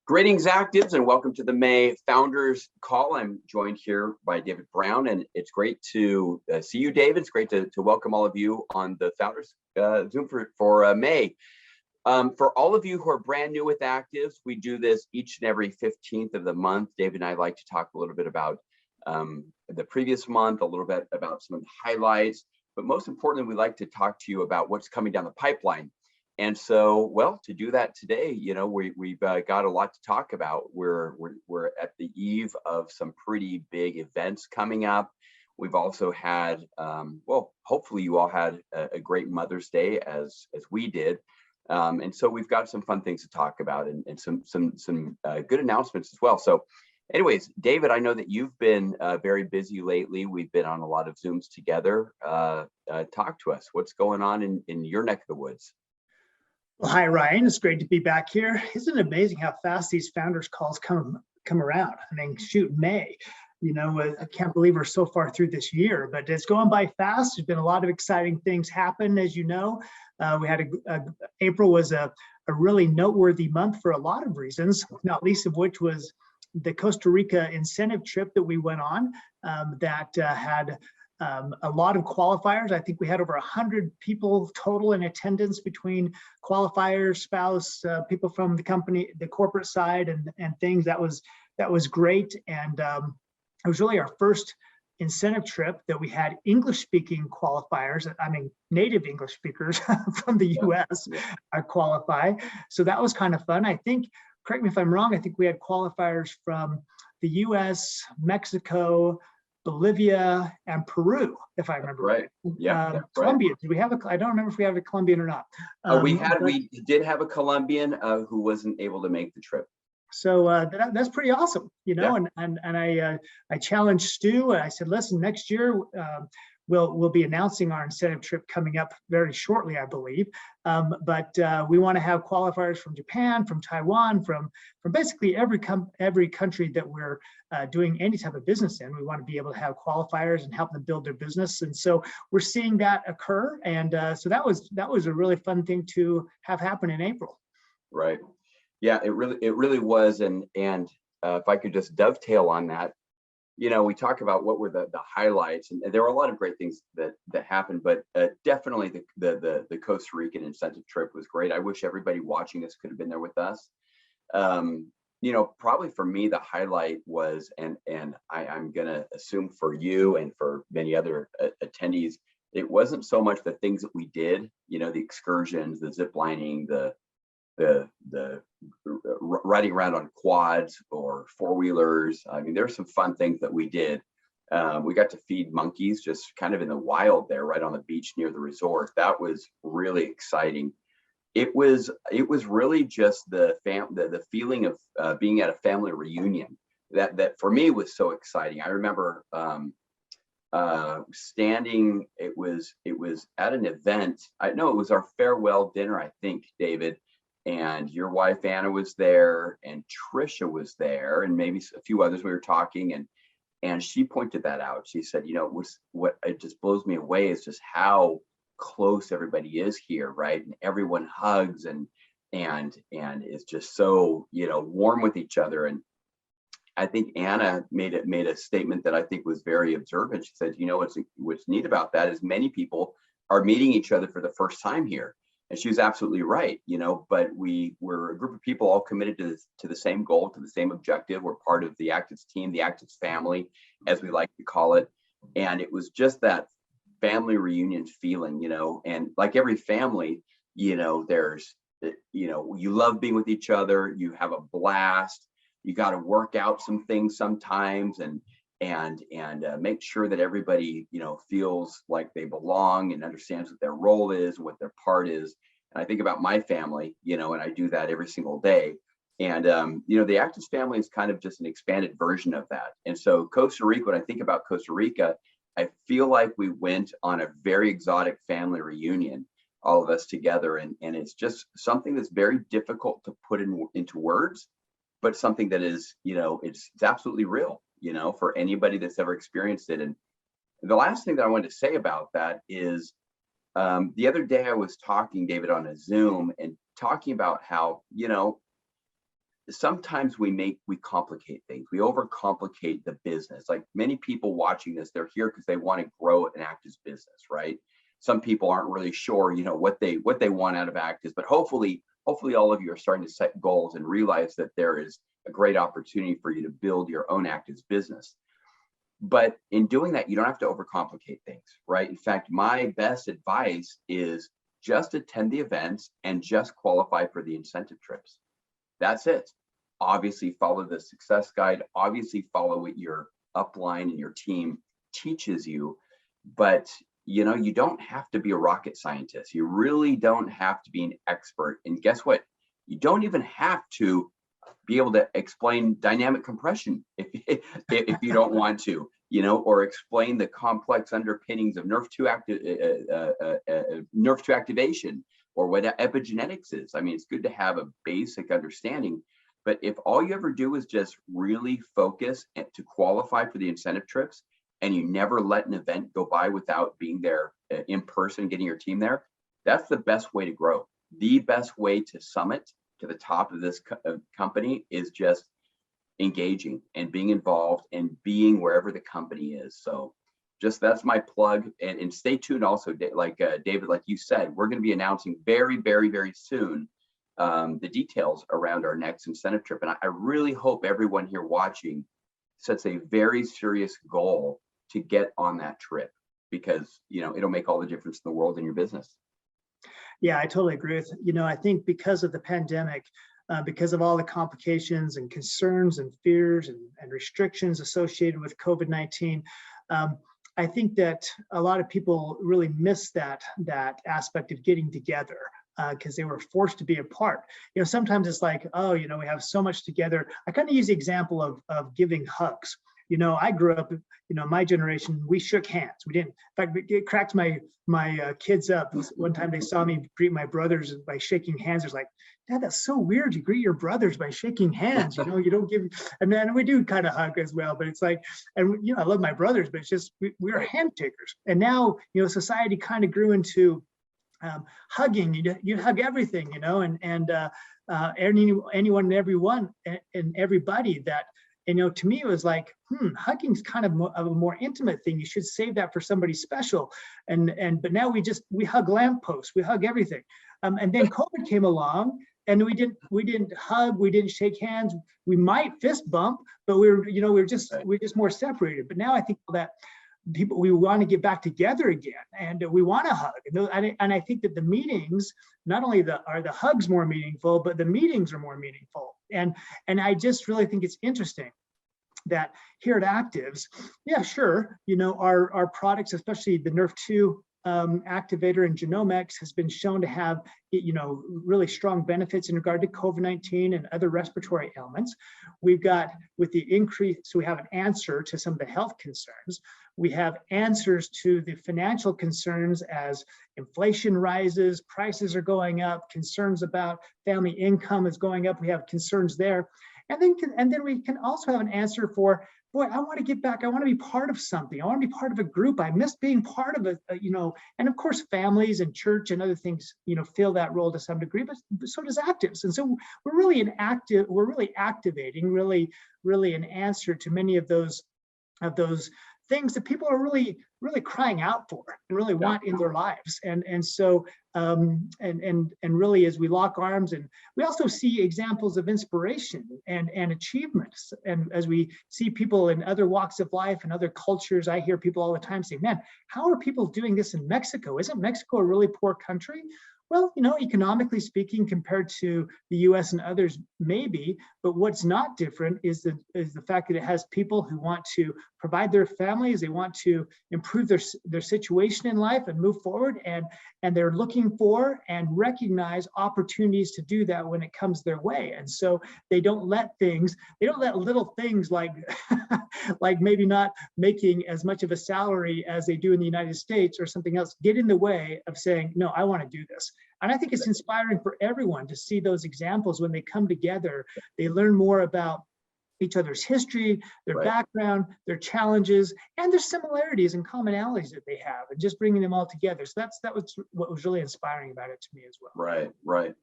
Greetings, actives, and welcome to the May Founders Call. I'm joined here by David Brown, and it's great to see you, David. It's great to welcome all of you on the Founders Zoom for May. For all of you who are brand new with Actives, we do this each and every 15th of the month. David and I like to talk a little bit about the previous month, a little bit about some of the highlights, but most importantly, we like to talk to you about what's coming down the pipeline. And so, well, to do that today, you know, we've got a lot to talk about. We're at the eve of some pretty big events coming up. We've also had, well, hopefully you all had a great Mother's Day as we did. And so we've got some fun things to talk about and some good announcements as well. So anyways, David, I know that you've been very busy lately. We've been on a lot of Zooms together. Talk to us. What's going on in your neck of the woods? Well, hi, Ryan. It's great to be back here. Isn't it amazing how fast these founders calls come around? I mean, shoot, May. You know, I can't believe we're so far through this year, but it's going by fast. There's been a lot of exciting things happen, as you know. We had April was a really noteworthy month for a lot of reasons, not least of which was the Costa Rica incentive trip that we went on that had a lot of qualifiers. I think we had over 100 people total in attendance between qualifiers, spouse, people from the company, the corporate side, and things. That was great, and it was really our first incentive trip that we had English-speaking qualifiers. I mean, native English speakers from the U.S. Qualify. So that was kind of fun. I think, correct me if I'm wrong, I think we had qualifiers from the U.S., Mexico, Bolivia, and Peru, if I remember right. Yeah, Colombia. Right. Do we have I don't remember if we have a Colombian or not. We did have a Colombian who wasn't able to make the trip. So that's pretty awesome, you know. Yeah. And I challenged Stu. And I said, listen, next year we'll be announcing our incentive trip coming up very shortly, I believe. But we want to have qualifiers from Japan, from Taiwan, from basically every country that we're doing any type of business in. We want to be able to have qualifiers and help them build their business. And so we're seeing that occur. And so that was a really fun thing to have happen in April. Right. Yeah, it really was. And if I could just dovetail on that, you know, we talk about what were the highlights, and there were a lot of great things that happened, but definitely the Costa Rican incentive trip was great. I wish everybody watching this could have been there with us. You know, probably for me, the highlight was, and I'm gonna assume for you and for many other attendees, it wasn't so much the things that we did, you know, the excursions, the zip lining, the riding around on quads or four-wheelers. I mean, there's some fun things that we did. We got to feed monkeys just kind of in the wild there, right on the beach near the resort. That was really exciting. It was really just the feeling of being at a family reunion that for me was so exciting. I remember standing. It was at an event. I know it was our farewell dinner, I think, David. And your wife Anna was there, and Trisha was there, and maybe a few others. We were talking, and she pointed that out. She said, you know, what it just blows me away is just how close everybody is here, right? And everyone hugs and is just so, you know, warm with each other. And I think Anna made a statement that I think was very observant. She said, you know, what's neat about that is many people are meeting each other for the first time here. And she was absolutely right, you know, but we were a group of people all committed to the same goal, to the same objective. We're part of the ACTIVZ team, the ACTIVZ family, as we like to call it. And it was just that family reunion feeling, you know, and like every family, you know, there's, you know, you love being with each other, you have a blast, you got to work out some things sometimes and make sure that everybody, you know, feels like they belong and understands what their role is, what their part is. And I think about my family, you know, and I do that every single day. And, you know, the ACTIVZ family is kind of just an expanded version of that. And so Costa Rica, when I think about Costa Rica, I feel like we went on a very exotic family reunion, all of us together. And it's just something that's very difficult to put into words, but something that is, you know, it's absolutely real, you know, for anybody that's ever experienced it. And the last thing that I wanted to say about that is the other day I was talking, David, on a Zoom and talking about how, you know, sometimes we complicate things. We overcomplicate the business. Like many people watching this, they're here because they want to grow an ACTIVZ business, right? Some people aren't really sure, what they want out of ACTIVZ, but hopefully all of you are starting to set goals and realize that there is a great opportunity for you to build your own ACTIVZ business. But in doing that, you don't have to overcomplicate things, right? In fact, my best advice is just attend the events and just qualify for the incentive trips. That's it. Obviously follow the success guide, obviously follow what your upline and your team teaches you, but you don't have to be a rocket scientist. You really don't have to be an expert. And guess what? You don't even have to be able to explain dynamic compression if you don't want to, or explain the complex underpinnings of nerve 2 activation, or what epigenetics is. I mean, it's good to have a basic understanding, but if all you ever do is just really focus to qualify for the incentive trips, and you never let an event go by without being there in person, getting your team there, that's the best way to grow. The best way to summit to the top of this company is just engaging and being involved and being wherever the company is. So just that's my plug, and stay tuned also, like David, like you said, we're going to be announcing very, very, very soon the details around our next incentive trip. And I really hope everyone here watching sets a very serious goal to get on that trip, because it'll make all the difference in the world in your business. Yeah, I totally agree with I think because of the pandemic, because of all the complications and concerns and fears and restrictions associated with COVID-19, I think that a lot of people really miss that aspect of getting together, because they were forced to be apart. Sometimes it's like, oh, we have so much together. I kind of use the example of giving hugs. I grew up, my generation, we shook hands. We didn't. In fact, it cracked my kids up. One time they saw me greet my brothers by shaking hands. It's like, Dad, that's so weird. You greet your brothers by shaking hands. You don't give. And then we do kind of hug as well. But it's like, and I love my brothers, but it's just we are handshakers. And now society kind of grew into hugging. You hug everything, and anyone and everyone and everybody that. To me, it was like, hugging's kind of a more intimate thing. You should save that for somebody special. But now we hug lampposts, we hug everything. And then COVID came along, and we didn't hug, we didn't shake hands. We might fist bump, but we're just more separated. But now I think that people, we want to get back together again, and we want to hug. And I think that the meetings, not only are the hugs more meaningful, but the meetings are more meaningful. And I just really think it's interesting that here at ACTIVZ, yeah, sure, our products, especially the Nerve 2 activator and genomics, has been shown to have really strong benefits in regard to COVID-19 and other respiratory ailments. We've got, with the increase, so we have an answer to some of the health concerns. We have answers to the financial concerns as inflation rises, prices are going up, concerns about family income is going up. We have concerns there. And then we can also have an answer for, boy, I want to get back. I want to be part of something. I want to be part of a group. I miss being part of and of course, families and church and other things, fill that role to some degree, but so does ACTIVZ. And so we're really activating, really an answer to many of those things that people are really crying out for and really want in their lives. And so really, as we lock arms, and we also see examples of inspiration and achievements. And as we see people in other walks of life and other cultures, I hear people all the time saying, man, how are people doing this in Mexico? Isn't Mexico a really poor country? Well, economically speaking, compared to the US and others, maybe, but what's not different is the fact that it has people who want to provide their families, they want to improve their situation in life and move forward, and they're looking for and recognize opportunities to do that when it comes their way. And so they don't let little things like like maybe not making as much of a salary as they do in the United States or something else get in the way of saying, no, I want to do this. And I think it's inspiring for everyone to see those examples. When they come together, they learn more about each other's history, their background, their challenges, and their similarities and commonalities that they have, and just bringing them all together. So that was what was really inspiring about it to me as well. Right.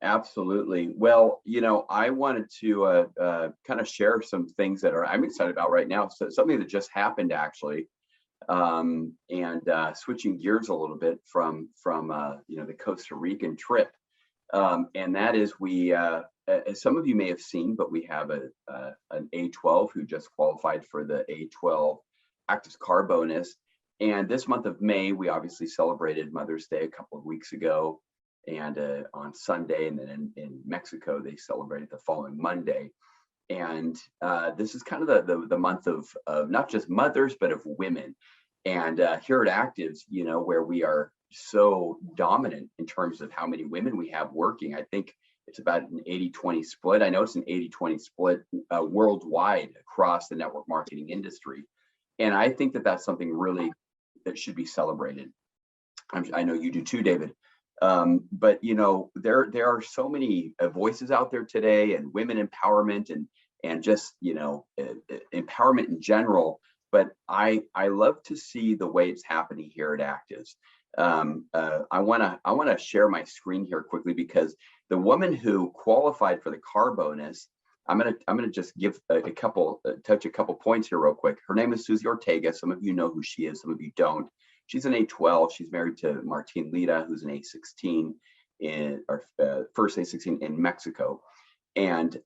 Absolutely. Well, I wanted to kind of share some things that I'm excited about right now. So something that just happened actually, and switching gears a little bit from the Costa Rican trip, and that is as some of you may have seen, but we have an A12 who just qualified for the A12 ACTIVZ car bonus. And this month of May, we obviously celebrated Mother's Day a couple of weeks ago, and on Sunday, and then in Mexico, they celebrated the following Monday. And this is kind of the month of not just mothers, but of women. And here at ACTIVZ, where we are so dominant in terms of how many women we have working, I think it's about an 80-20 split. I know it's an 80-20 split worldwide across the network marketing industry. And I think that that's something really that should be celebrated. I know you do too, David. But there are so many voices out there today, and women empowerment and just empowerment in general. But I love to see the way it's happening here at ACTIVZ. I want to share my screen here quickly, because the woman who qualified for the car bonus, I'm gonna just give touch a couple points here real quick. Her name is Susie Ortega. Some of you know who she is, some of you don't. She's an A12. She's married to Martin Lita, who's an A16 first A16 in Mexico. And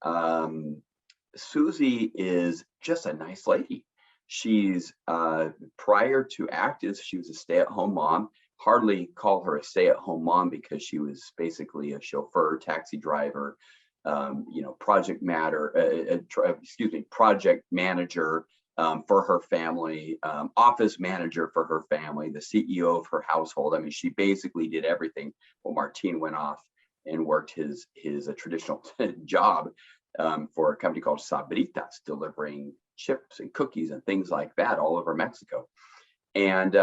Susie is just a nice lady. She's prior to ACTIVZ, she was a stay-at-home mom. Hardly call her a stay-at-home mom, because she was basically a chauffeur, taxi driver, project manager for her family, office manager for her family, the CEO of her household. I mean, she basically did everything. Well, Martin went off and worked his traditional job for a company called Sabritas, delivering chips and cookies and things like that all over Mexico. And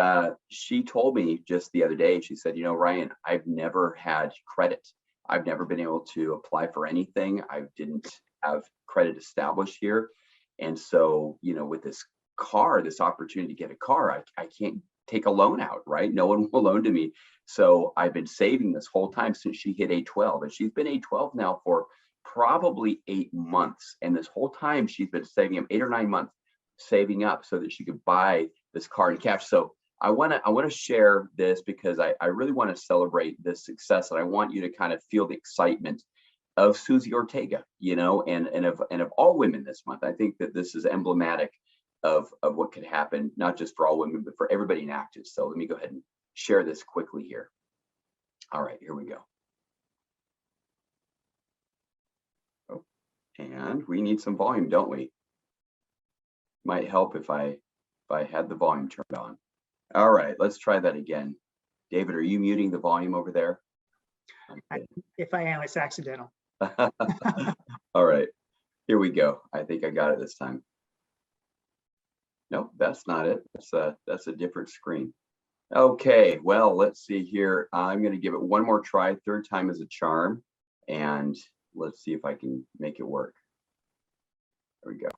she told me just the other day, she said, Ryan, I've never had credit. I've never been able to apply for anything. I didn't have credit established here. And so, with this opportunity to get a car, I can't take a loan out, right? No one will loan to me. So I've been saving this whole time since she hit A12. And she's been A12 now for probably 8 months. And this whole time she's been saving up 8 or 9 months, saving up so that she could buy this car in cash. So I want to share this, because I really want to celebrate this success, and I want you to kind of feel the excitement of Susie Ortega, and of all women this month. I think that this is emblematic of what could happen, not just for all women, but for everybody in ACTIVZ. So let me go ahead and share this quickly here. All right, here we go. Oh, and we need some volume, don't we? Might help if I had the volume turned on. All right, let's try that again. David, are you muting the volume over there? If I am, it's accidental. All right, here we go. I think I got it this time. Nope, that's not it. That's a different screen. Okay, well, let's see here. I'm going to give it one more try. Third time is a charm. And let's see if I can make it work. There we go.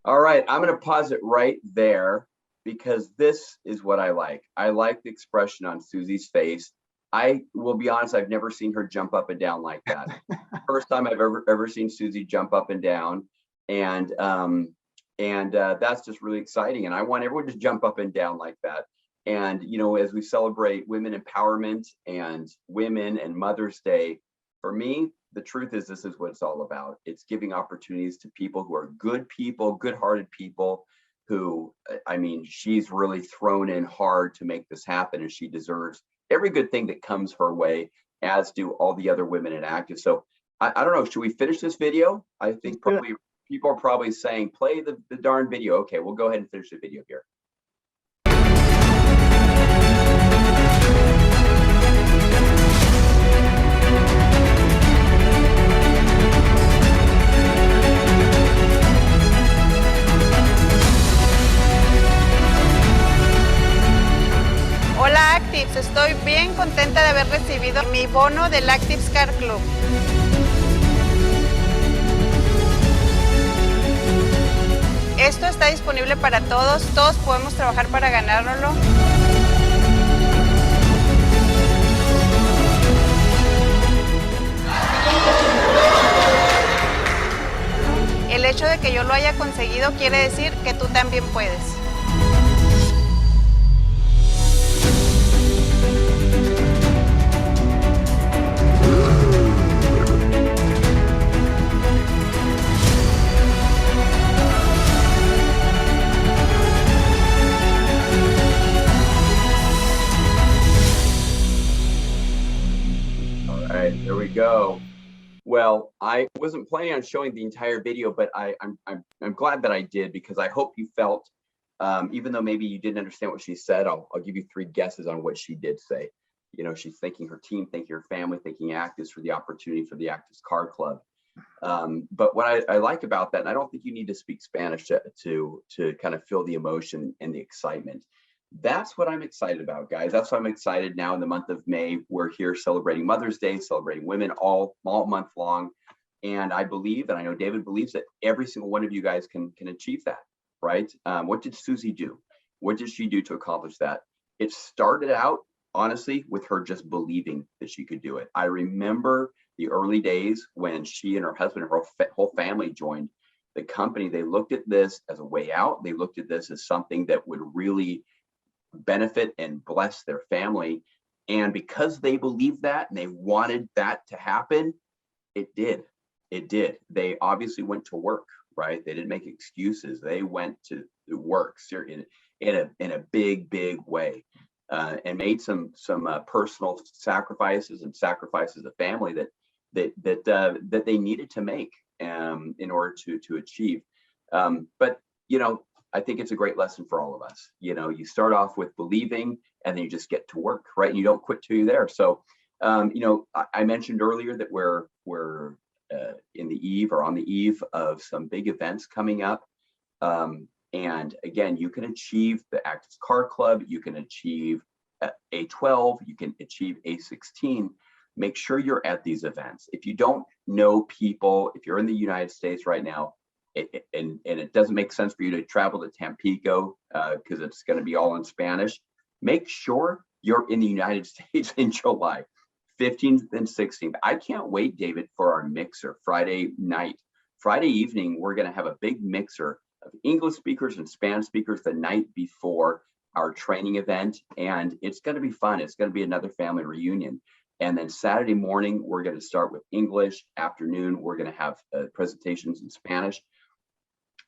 All right, I'm going to pause it right there, because this is what I like. I like the expression on Susie's face. I will be honest, I've never seen her jump up and down like that. First time I've ever seen Susie jump up and down, and that's just really exciting. And I want everyone to jump up and down like that. And as we celebrate women empowerment and women and Mother's Day, for me, the truth is, this is what it's all about. It's giving opportunities to people who are good people, good-hearted people who, I mean, she's really thrown in hard to make this happen, and she deserves every good thing that comes her way, as do all the other women in ACTIVZ. So I don't know, should we finish this video? I think probably people are probably saying, play the darn video. Okay, we'll go ahead and finish the video here. Estoy bien contenta de haber recibido mi bono del ACTIVZ Car Club. Esto está disponible para todos, todos podemos trabajar para ganárnoslo. El hecho de que yo lo haya conseguido quiere decir que tú también puedes. All right, there we go. Well, I wasn't planning on showing the entire video, but I'm glad that I did, because I hope you felt, even though maybe you didn't understand what she said, I'll give you 3 guesses on what she did say. You know, she's thanking her team, thanking her family, thanking ACTIVZ for the opportunity for the ACTIVZ Car Club. But what I like about that, and I don't think you need to speak Spanish to kind of feel the emotion and the excitement. That's what I'm excited about, guys. That's why I'm excited now in the month of May. We're here celebrating Mother's Day, celebrating women all month long. And I believe, and I know David believes, that every single one of you guys can achieve that, right? What did Susie do? What did she do to accomplish that? It started out, honestly, with her just believing that she could do it. I remember the early days when she and her husband and her whole family joined the company. They looked at this as a way out. They looked at this as something that would really benefit and bless their family. And because they believed that and they wanted that to happen, it did. It did. They obviously went to work, right? They didn't make excuses. They went to work in a big way, and made some personal sacrifices and sacrifices of family that they needed to make in order to achieve. But you know, I think it's a great lesson for all of us. You know, you start off with believing, and then you just get to work, right? And you don't quit till you're there. So, you know, I mentioned earlier that we're in the eve or on the eve of some big events coming up. And again, you can achieve the ACTIVZ Car Club, you can achieve A12, you can achieve A16. Make sure you're at these events. If you don't know people, if you're in the United States right now, and it doesn't make sense for you to travel to Tampico because it's going to be all in Spanish, make sure you're in the United States in July 15th and 16th. I can't wait, David, for our mixer Friday night. Friday evening, we're going to have a big mixer of English speakers and Spanish speakers the night before our training event. And it's going to be fun. It's going to be another family reunion. And then Saturday morning, we're going to start with English. Afternoon, we're going to have presentations in Spanish.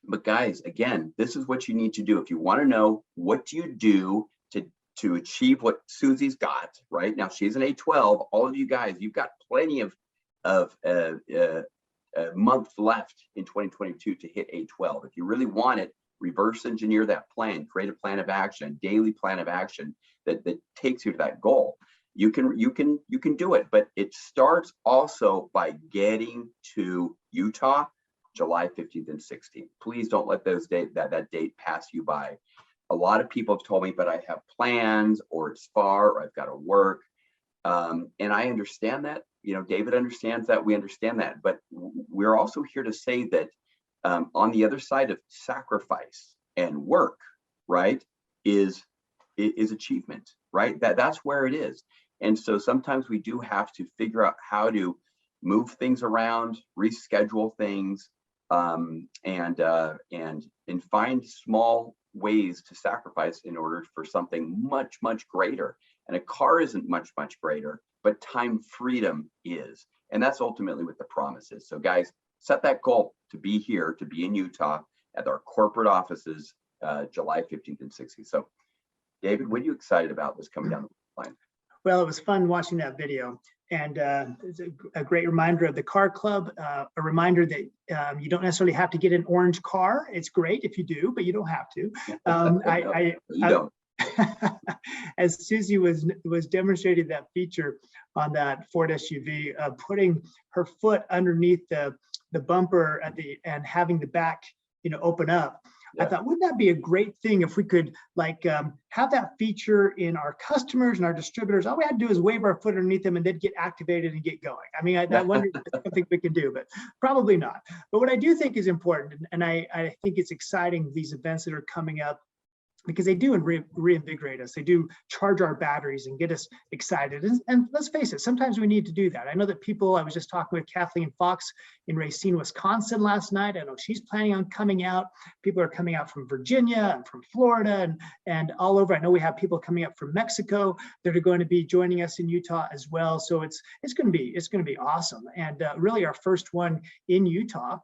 But guys, again, this is what you need to do. If you want to know what do you do to achieve what Susie's got, right? Now she's an A12. All of you guys, you've got plenty of months left in 2022 to hit A12. If you really want it, reverse engineer that plan, create a plan of action, daily plan of action that takes you to that goal. You can do it, but it starts also by getting to Utah July 15th and 16th. Please don't let that date pass you by. A lot of people have told me, but I have plans, or it's far, or I've got to work. And I understand that. You know, David understands that. We understand that. But we're also here to say that on the other side of sacrifice and work, right, is achievement, right? That's where it is. And so sometimes we do have to figure out how to move things around, reschedule things, and find small ways to sacrifice in order for something much greater. And a car isn't much greater, but time freedom is. And that's ultimately what the promise is. So guys, set that goal to be here, to be in Utah at our corporate offices, July 15th and 16th. So David, what are you excited about this coming down the line? Well, it was fun watching that video, and it's a great reminder of the car club, a reminder that you don't necessarily have to get an orange car. It's great if you do, but you don't have to. You don't. As Susie was demonstrating that feature on that Ford SUV, putting her foot underneath the bumper and having the back, you know, open up. I thought, wouldn't that be a great thing if we could like have that feature in our customers and our distributors? All we had to do is wave our foot underneath them and they'd get activated and get going. I mean, I wonder if it's something we can do, but probably not. But what I do think is important, and I think it's exciting, these events that are coming up, because they do reinvigorate us. They do charge our batteries and get us excited. And let's face it, sometimes we need to do that. I know that I was just talking with Kathleen Fox in Racine, Wisconsin last night. I know she's planning on coming out. People are coming out from Virginia and from Florida and all over. I know we have people coming up from Mexico that are going to be joining us in Utah as well. So it's going to be awesome. And really our first one in Utah.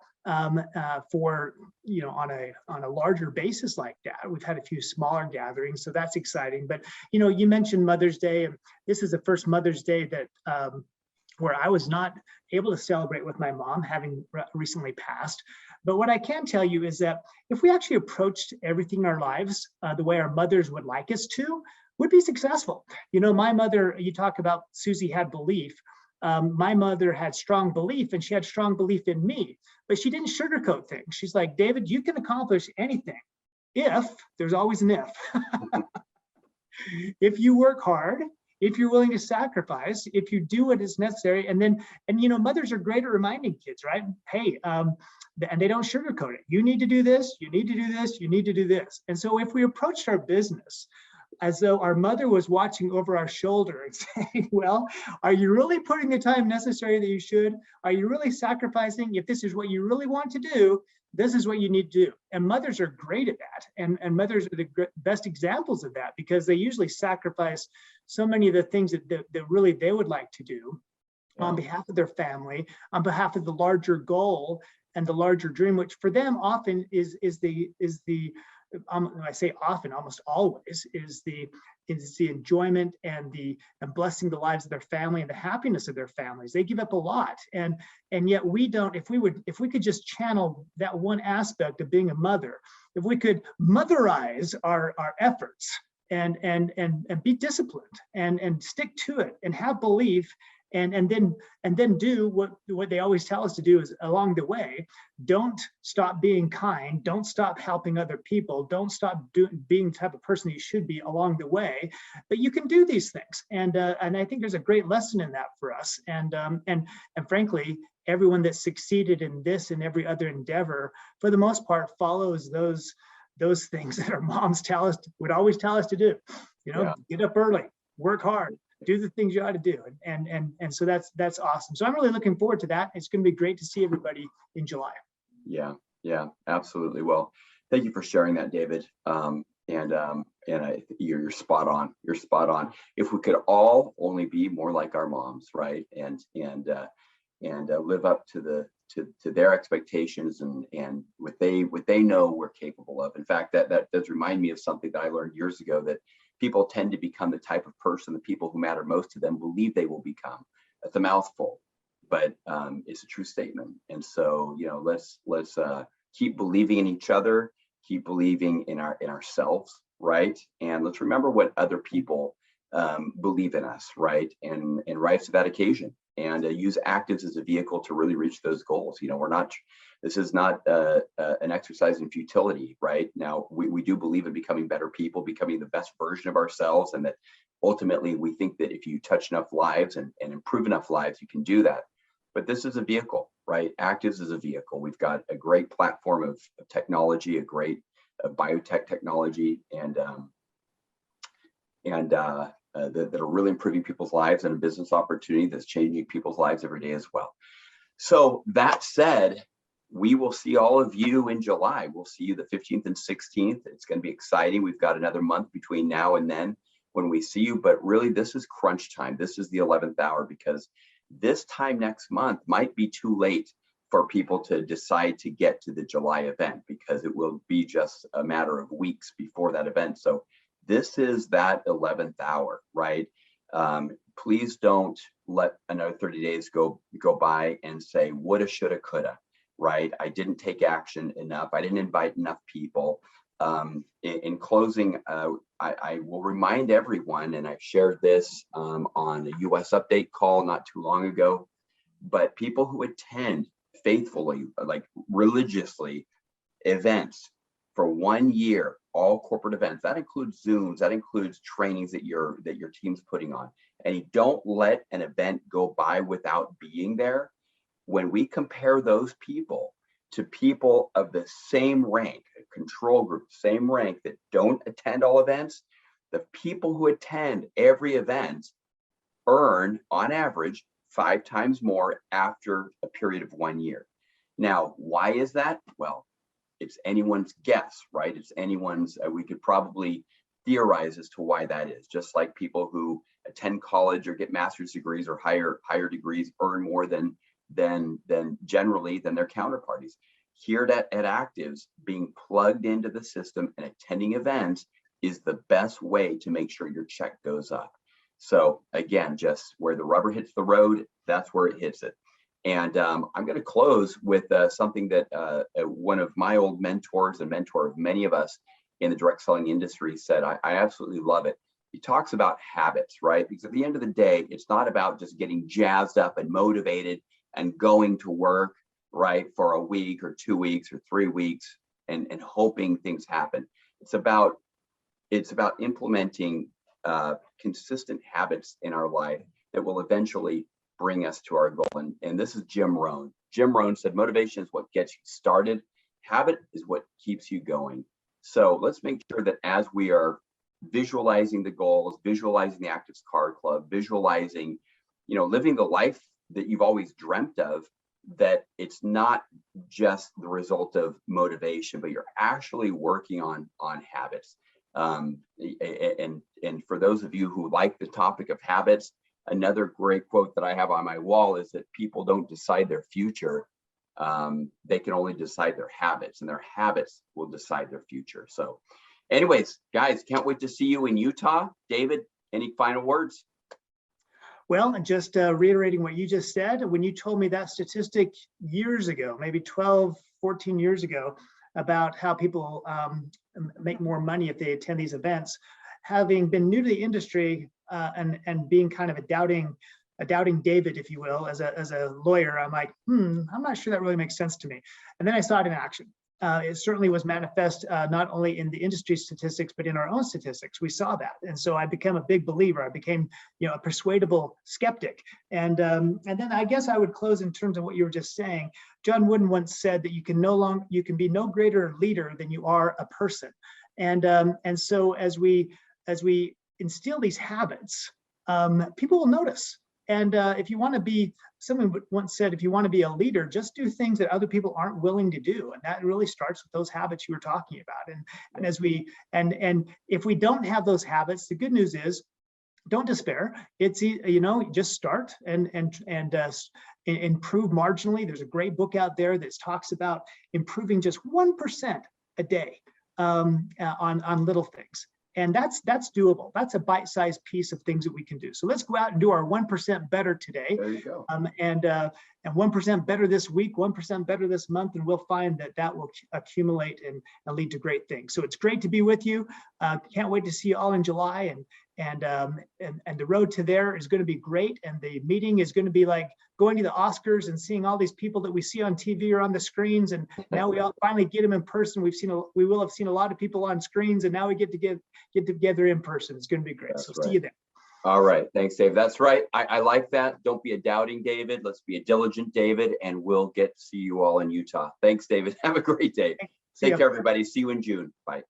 For, you know, on a larger basis like that. We've had a few smaller gatherings, so that's exciting. But, you know, you mentioned Mother's Day, and this is the first Mother's Day that where I was not able to celebrate with my mom, having recently passed. But what I can tell you is that if we actually approached everything in our lives the way our mothers would like us to, would be successful. You know, my mother, you talk about Susie had belief. My mother had strong belief, and she had strong belief in me, but she didn't sugarcoat things. She's like, David, you can accomplish anything if, there's always an if. If you work hard, if you're willing to sacrifice, if you do what is necessary, and you know, mothers are great at reminding kids, right? Hey, and they don't sugarcoat it. You need to do this, you need to do this, you need to do this. And so if we approached our business as though our mother was watching over our shoulder and saying, well, are you really putting the time necessary that you should? Are you really sacrificing? If this is what you really want to do, this is what you need to do. And mothers are great at that. And mothers are the best examples of that, because they usually sacrifice so many of the things that really they would like to do on behalf of their family, on behalf of the larger goal and the larger dream, which for them often is the I say often, almost always, is the enjoyment and blessing the lives of their family and the happiness of their families. They give up a lot, and yet we don't. If we could just channel that one aspect of being a mother, if we could motherize our efforts and be disciplined and stick to it and have belief. And then do what they always tell us to do is along the way, don't stop being kind, don't stop helping other people, don't stop being the type of person that you should be along the way, but you can do these things. And I think there's a great lesson in that for us. And frankly, everyone that's succeeded in this and every other endeavor, for the most part, follows those things that our moms would always tell us to do. You know, get up early, work hard, do the things you ought to do. And so that's awesome. So I'm really looking forward to that. It's going to be great to see everybody in July. Yeah, absolutely. Well, thank you for sharing that, David. You're spot on. You're spot on. If we could all only be more like our moms, right? And live up to their expectations and what they know we're capable of. In fact, that does remind me of something that I learned years ago, that people tend to become the type of person the people who matter most to them believe they will become. That's a mouthful, but it's a true statement. And so, you know, let's keep believing in each other, keep believing in ourselves, right? And let's remember what other people believe in us, right? And rise to that occasion, and use ACTIVZ as a vehicle to really reach those goals. You know, this is not an exercise in futility, right? Now, we do believe in becoming better people, becoming the best version of ourselves, and that ultimately we think that if you touch enough lives and improve enough lives, you can do that. But this is a vehicle, right? ACTIVZ is a vehicle. We've got a great platform of technology, a great biotech technology, and that are really improving people's lives, and a business opportunity that's changing people's lives every day as well. So that said, we will see all of you in July. We'll see you the 15th and 16th. It's going to be exciting. We've got another month between now and then when we see you, but really this is crunch time. This is the 11th hour, because this time next month might be too late for people to decide to get to the July event, because it will be just a matter of weeks before that event. So this is that 11th hour, right? Please don't let another 30 days go by and say, woulda, shoulda, coulda, right? I didn't take action enough. I didn't invite enough people. In closing, I will remind everyone, and I've shared this on a US Update call not too long ago, but people who attend faithfully, like religiously, events for 1 year, all corporate events. That includes Zooms, that includes trainings that your team's putting on. And you don't let an event go by without being there. When we compare those people to people of the same rank, a control group, same rank that don't attend all events, the people who attend every event earn on average 5 times more after a period of 1 year. Now, why is that? Well, it's anyone's guess, right? It's anyone's, we could probably theorize as to why that is. Just like people who attend college or get master's degrees or higher degrees earn more than generally than their counterparties. Here at ACTIVZ, being plugged into the system and attending events is the best way to make sure your check goes up. So again, just where the rubber hits the road, that's where it hits it. And I'm going to close with something that one of my old mentors and mentor of many of us in the direct selling industry said. I absolutely love it. He talks about habits, right? Because at the end of the day, it's not about just getting jazzed up and motivated and going to work, right, for a week or 2 weeks or 3 weeks and hoping things happen. It's about implementing consistent habits in our life that will eventually bring us to our goal. And this is Jim Rohn. Jim Rohn said, motivation is what gets you started. Habit is what keeps you going. So let's make sure that as we are visualizing the goals, visualizing the ACTIVZ Card Club, visualizing, living the life that you've always dreamt of, that it's not just the result of motivation, but you're actually working on habits. And for those of you who like the topic of habits, another great quote that I have on my wall is that people don't decide their future. They can only decide their habits, and their habits will decide their future. So anyways, guys, can't wait to see you in Utah. David, any final words? Well, just reiterating what you just said, when you told me that statistic years ago, maybe 12, 14 years ago, about how people make more money if they attend these events, having been new to the industry and being kind of a doubting David, if you will, as a lawyer, I'm like, I'm not sure that really makes sense to me. And then I saw it in action. It certainly was manifest not only in the industry statistics, but in our own statistics. We saw that. And so I became a big believer. I became, a persuadable skeptic. And then I guess I would close in terms of what you were just saying. John Wooden once said that you can be no greater leader than you are a person. And so as we instill these habits, people will notice. And if you want to be, someone once said, if you want to be a leader, just do things that other people aren't willing to do. And that really starts with those habits you were talking about. And if we don't have those habits, the good news is, don't despair. It's, just start and improve marginally. There's a great book out there that talks about improving just 1% a day on little things. And that's doable. That's a bite-sized piece of things that we can do. So let's go out and do our 1% better today. There you go. And 1% better this week, 1% better this month, and we'll find that will accumulate and lead to great things. So it's great to be with you. Can't wait to see you all in July, and the road to there is going to be great. And the meeting is going to be like going to the Oscars and seeing all these people that we see on TV or on the screens. And now we all finally get them in person. We will have seen a lot of people on screens, and now we get to get together in person. It's going to be great. That's so right. See you there. All right. Thanks, Dave. That's right. I like that. Don't be a doubting David. Let's be a diligent David, and we'll get to see you all in Utah. Thanks, David. Have a great day. Take care, everybody. See you in June. Bye.